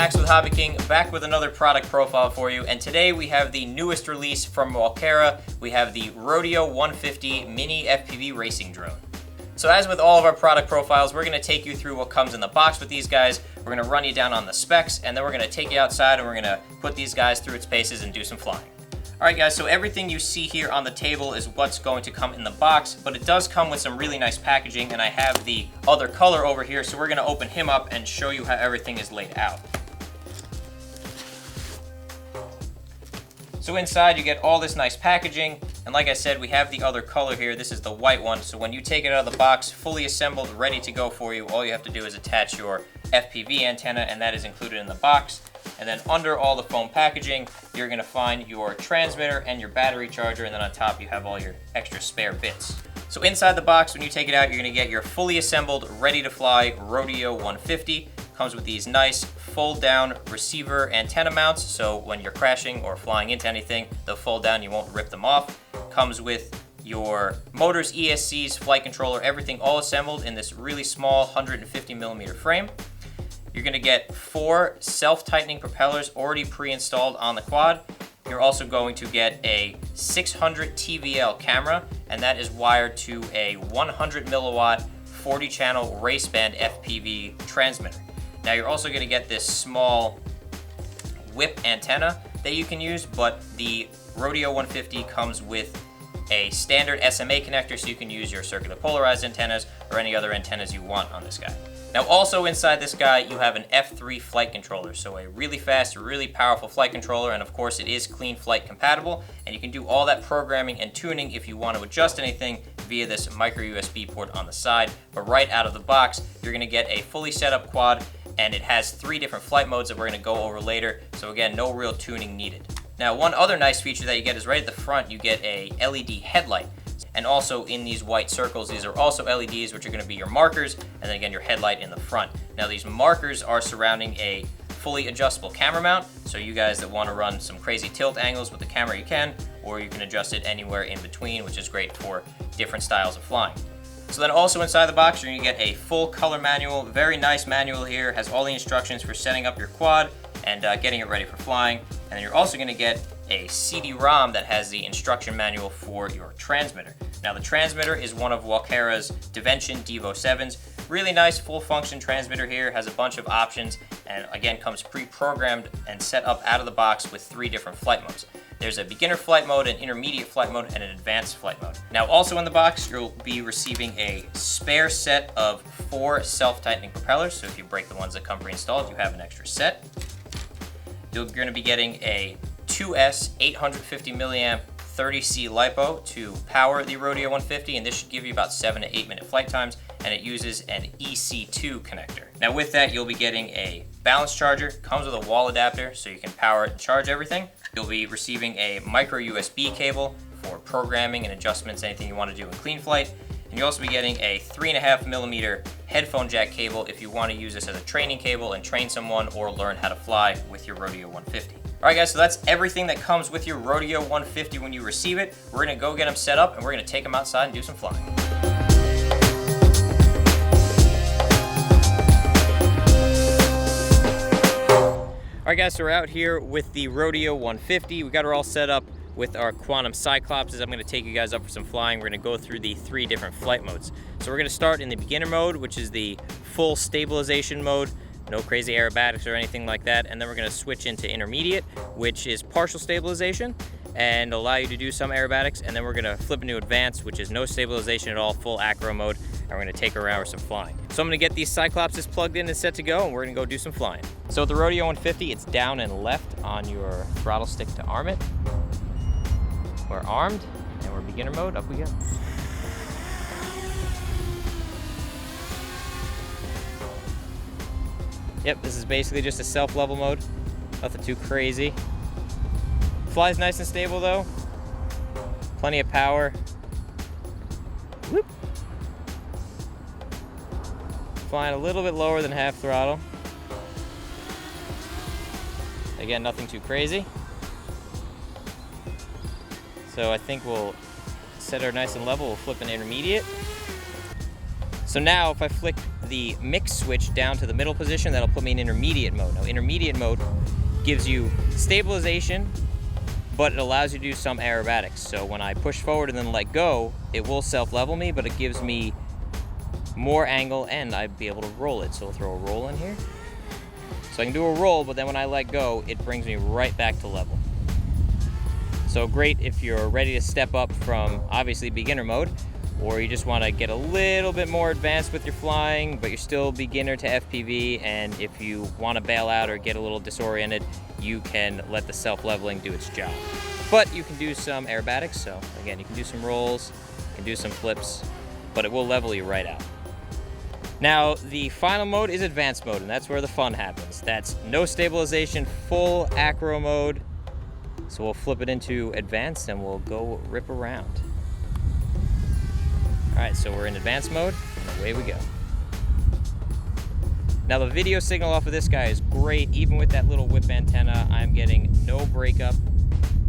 Max with HobbyKing, back with another product profile for you, and today we have the newest release from Walkera. We have the Rodeo 150 Mini FPV Racing Drone. So as with all of our product profiles, we're going to take you through what comes in the box with these guys. We're going to run you down on the specs, and then we're going to take you outside and we're going to put these guys through its paces and do some flying. Alright guys, so everything you see here on the table is what's going to come in the box, but it does come with some really nice packaging, and I have the other color over here, so we're going to open him up and show you how everything is laid out. So inside you get all this nice packaging, and like I said, we have the other color here. This is the white one, so when you take it out of the box, fully assembled, ready to go for you, all you have to do is attach your FPV antenna, and that is included in the box. And then under all the foam packaging, you're going to find your transmitter and your battery charger, and then on top you have all your extra spare bits. So inside the box, when you take it out, you're going to get your fully assembled, ready to fly Rodeo 150. Comes with these nice fold down receiver antenna mounts, so when you're crashing or flying into anything, they'll fold down, you won't rip them off. Comes with your motors, ESCs, flight controller, everything all assembled in this really small 150mm frame. You're going to get 4 self-tightening propellers already pre-installed on the quad. You're also going to get a 600 TVL camera, and that is wired to a 100 milliwatt 40-channel race band FPV transmitter. Now you're also going to get this small whip antenna that you can use, but the Rodeo 150 comes with a standard SMA connector, so you can use your circular polarized antennas or any other antennas you want on this guy. Now also inside this guy you have an F3 flight controller, so a really fast, really powerful flight controller, and of course it is clean flight compatible, and you can do all that programming and tuning if you want to adjust anything via this micro USB port on the side. But right out of the box you're going to get a fully set up quad, and it has 3 different flight modes that we're going to go over later, so again, no real tuning needed. Now one other nice feature that you get is right at the front you get a LED headlight. And also in these white circles, these are also LEDs, which are going to be your markers, and then again your headlight in the front. Now these markers are surrounding a fully adjustable camera mount, so you guys that want to run some crazy tilt angles with the camera you can, or you can adjust it anywhere in between, which is great for different styles of flying. So then also inside the box you're going to get a full color manual, very nice manual here, has all the instructions for setting up your quad and getting it ready for flying. And then you're also going to get a CD-ROM that has the instruction manual for your transmitter. Now the transmitter is one of Walkera's Dimension Devo 7s. Really nice full function transmitter here, has a bunch of options, and again comes pre-programmed and set up out of the box with 3 different flight modes. There's a beginner flight mode, an intermediate flight mode, and an advanced flight mode. Now also in the box you'll be receiving a spare set of 4 self-tightening propellers, so if you break the ones that come pre-installed you have an extra set. You're going to be getting a 2S 850 milliamp 30C LiPo to power the Rodeo 150, and this should give you about 7 to 8 minute flight times, and it uses an EC2 connector. Now with that you'll be getting a balance charger, comes with a wall adapter so you can power it and charge everything. You'll be receiving a micro USB cable for programming and adjustments, anything you want to do in clean flight. And you'll also be getting a 3.5mm headphone jack cable if you want to use this as a training cable and train someone or learn how to fly with your Rodeo 150. Alright guys, so that's everything that comes with your Rodeo 150 when you receive it. We're going to go get them set up and we're going to take them outside and do some flying. Alright guys, so we're out here with the Rodeo 150. We got her all set up with our Quantum Cyclopses. I'm going to take you guys up for some flying. We're going to go through the 3 different flight modes. So we're going to start in the beginner mode, which is the full stabilization mode. No crazy aerobatics or anything like that. And then we're going to switch into intermediate, which is partial stabilization and allow you to do some aerobatics. And then we're going to flip into advanced, which is no stabilization at all, full acro mode. And we're going to take her around with some flying. So I'm going to get these Cyclopses plugged in and set to go, and we're going to go do some flying. So with the Rodeo 150, it's down and left on your throttle stick to arm it. We're armed, and we're beginner mode, up we go. Yep, this is basically just a self-level mode, nothing too crazy. Flies nice and stable though, plenty of power. Whoop. Flying a little bit lower than half throttle. Again, nothing too crazy. So I think we'll set her nice and level, we'll flip an intermediate. So now if I flick the mix switch down to the middle position. That'll put me in intermediate mode. Now, intermediate mode gives you stabilization, but it allows you to do some aerobatics. So when I push forward and then let go, it will self-level me, but it gives me more angle and I'd be able to roll it. So we'll throw a roll in here. So I can do a roll, but then when I let go, it brings me right back to level. So great if you're ready to step up from obviously beginner mode, or you just want to get a little bit more advanced with your flying, but you're still beginner to FPV, and if you want to bail out or get a little disoriented, you can let the self-leveling do its job. But you can do some aerobatics, so again, you can do some rolls, you can do some flips, but it will level you right out. Now, the final mode is advanced mode, and that's where the fun happens. That's no stabilization, full acro mode. So we'll flip it into advanced and we'll go rip around. All right, so we're in advanced mode, and away we go. Now the video signal off of this guy is great. Even with that little whip antenna, I'm getting no breakup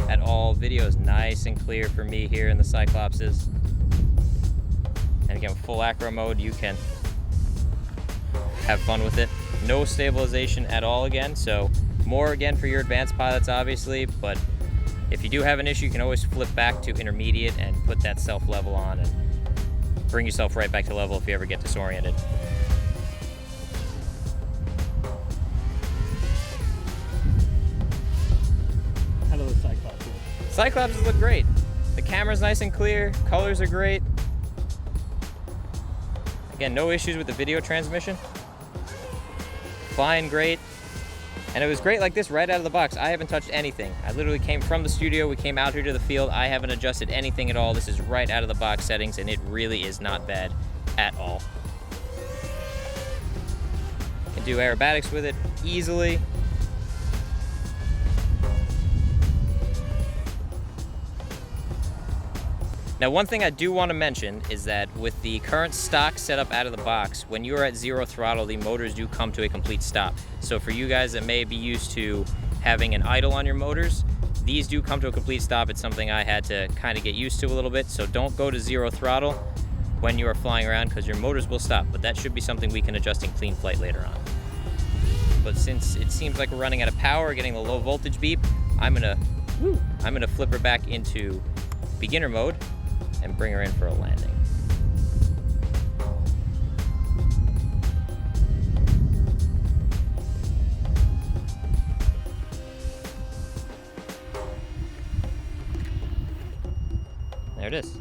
at all. Video is nice and clear for me here in the Cyclopses. And again, full acro mode, you can have fun with it. No stabilization at all again, so more again for your advanced pilots obviously, but if you do have an issue, you can always flip back to intermediate and put that self-level on and bring yourself right back to level if you ever get disoriented. How do the Cyclops look? Cyclopses look great. The camera's nice and clear, colors are great. Again, no issues with the video transmission. Flying great. And it was great like this right out of the box. I haven't touched anything. I literally came from the studio, we came out here to the field. I haven't adjusted anything at all. This is right out of the box settings, and it really is not bad at all. Can do aerobatics with it easily. Now, one thing I do want to mention is that with the current stock setup out of the box, when you are at zero throttle, the motors do come to a complete stop. So for you guys that may be used to having an idle on your motors, these do come to a complete stop. It's something I had to kind of get used to a little bit. So don't go to zero throttle when you are flying around because your motors will stop. But that should be something we can adjust in clean flight later on. But since it seems like we're running out of power, getting the low voltage beep, I'm gonna flip her back into beginner mode and bring her in for a landing. There it is.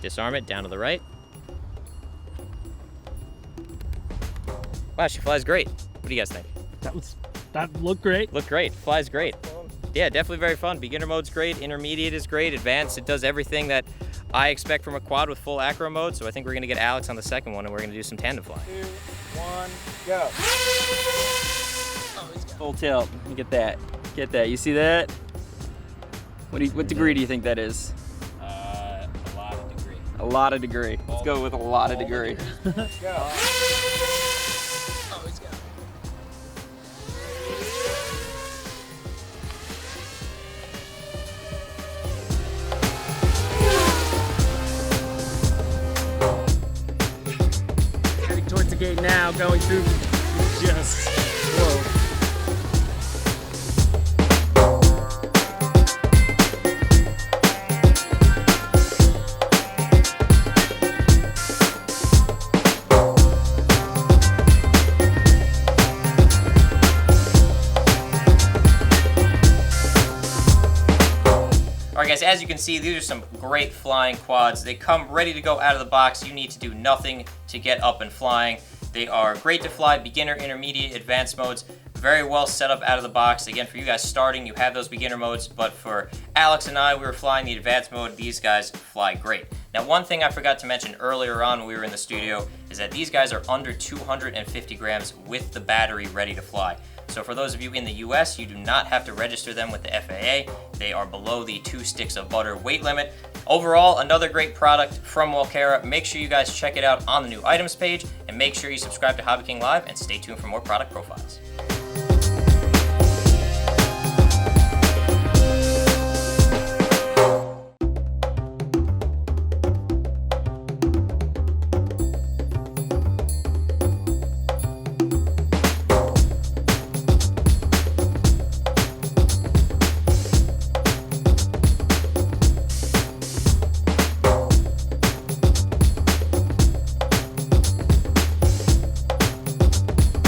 Disarm it, down to the right. Wow, she flies great. What do you guys think? That looked great. Looked great, flies great. Yeah, definitely very fun. Beginner mode's great, intermediate is great, advanced, it does everything that I expect from a quad with full acro mode, so I think we're gonna get Alex on the second one and we're gonna do some tandem flying. 2, 1, go. Full tilt, you get that. Get that, you see that? What degree do you think that is? A lot of degree. A lot of degree. Let's go with a lot of degree. Go. Towards the gate now, going through just whoa. Alright guys, as you can see, these are some great flying quads. They come ready to go out of the box. You need to do nothing to get up and flying. They are great to fly beginner, intermediate, advanced modes. Very well set up out of the box. Again, for you guys starting, you have those beginner modes, but for Alex and I, we were flying the advanced mode. These guys fly great. Now, one thing I forgot to mention earlier on when we were in the studio is that these guys are under 250 grams with the battery ready to fly. So for those of you in the US, you do not have to register them with the FAA. They are below the 2 sticks of butter weight limit. Overall, another great product from Walkera. Make sure you guys check it out on the new items page, and make sure you subscribe to HobbyKing Live and stay tuned for more product profiles.